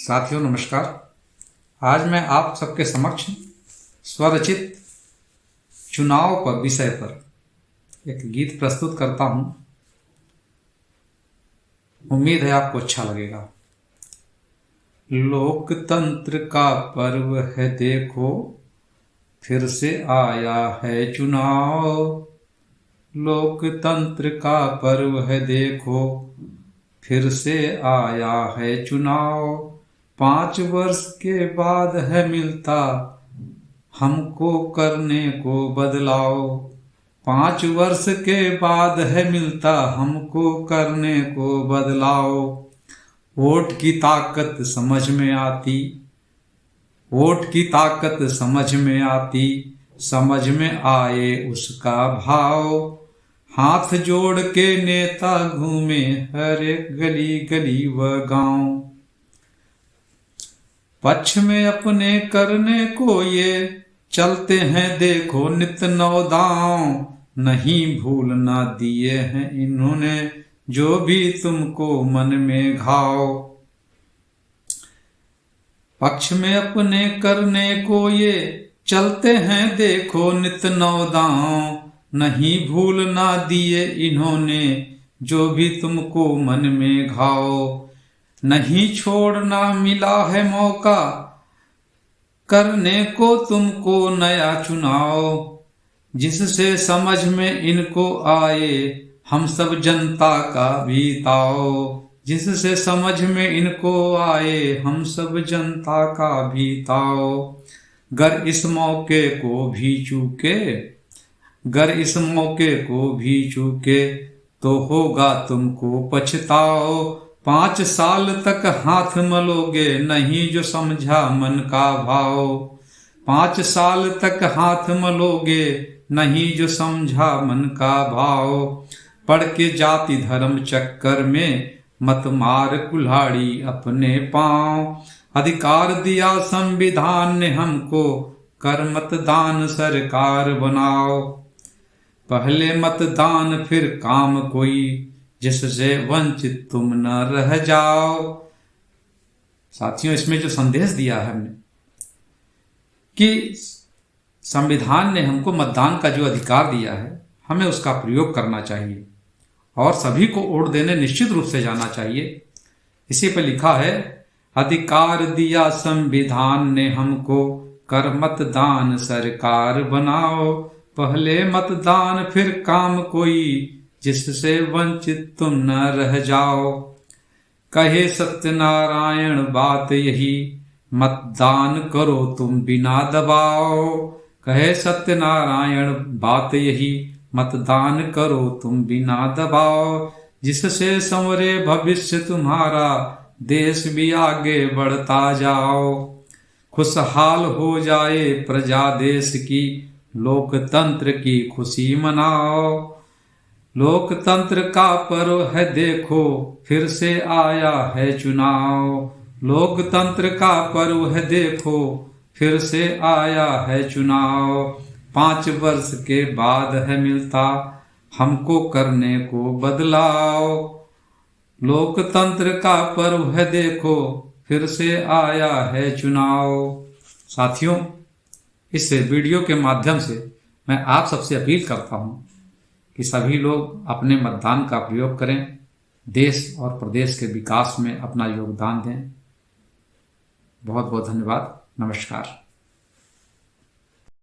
साथियों नमस्कार। आज मैं आप सबके समक्ष स्वरचित चुनाव पर विषय पर एक गीत प्रस्तुत करता हूं। उम्मीद है आपको अच्छा लगेगा। लोकतंत्र का पर्व है देखो, फिर से आया है चुनाव। लोकतंत्र का पर्व है देखो, फिर से आया है चुनाव। 5 वर्ष के बाद है मिलता हमको करने को बदलाव। 5 वर्ष के बाद है मिलता हमको करने को बदलाव। वोट की ताकत समझ में आती, वोट की ताकत समझ में आती, समझ में आए उसका भाव। हाथ जोड़ के नेता घूमे हर एक गली गली व गांव। पक्ष में अपने करने को ये चलते हैं देखो नित नौ दांव। नहीं भूलना दिए हैं इन्होंने जो भी तुमको मन में घाव। पक्ष में अपने करने को ये चलते हैं देखो नित नौ दांव। नहीं भूलना दिए इन्होंने जो भी तुमको मन में घाव। नहीं छोड़ना मिला है मौका करने को तुमको नया चुनाव। जिससे समझ में इनको आए हम सब जनता का भी ताव। जिससे समझ में इनको आए हम सब जनता का भी ताव। गर इस मौके को भी चूके, गर इस मौके को भी चूके तो होगा तुमको पछताओ। 5 साल तक हाथ मलोगे नहीं जो समझा मन का भाव। 5 साल तक हाथ मलोगे नहीं जो समझा मन का भाव। पढ़ के जाति धर्म चक्कर में मत मार कुल्हाड़ी अपने पांव। अधिकार दिया संविधान ने हमको कर मतदान सरकार बनाओ। पहले मतदान फिर काम कोई जिससे वंचित तुम न रह जाओ। साथियों, इसमें जो संदेश दिया है हमने कि संविधान ने हमको मतदान का जो अधिकार दिया है हमें उसका प्रयोग करना चाहिए और सभी को वोट देने निश्चित रूप से जाना चाहिए। इसी पे लिखा है, अधिकार दिया संविधान ने हमको कर मतदान सरकार बनाओ। पहले मतदान फिर काम कोई जिससे वंचित तुम न रह जाओ। कहे सत्यनारायण बात यही मतदान करो तुम बिना दबाओ। कहे सत्यनारायण बात यही मतदान करो तुम बिना दबाओ। जिससे संवरे भविष्य तुम्हारा देश भी आगे बढ़ता जाओ। खुशहाल हो जाए प्रजा देश की लोकतंत्र की खुशी मनाओ। लोकतंत्र का पर्व है देखो फिर से आया है चुनाव। लोकतंत्र का पर्व है देखो फिर से आया है चुनाव। 5 वर्ष के बाद है मिलता हमको करने को बदलाव। लोकतंत्र का पर्व है देखो फिर से आया है चुनाव। साथियों, इस वीडियो के माध्यम से मैं आप सबसे अपील करता हूं कि सभी लोग अपने मतदान का प्रयोग करें, देश और प्रदेश के विकास में अपना योगदान दें। बहुत बहुत धन्यवाद। नमस्कार।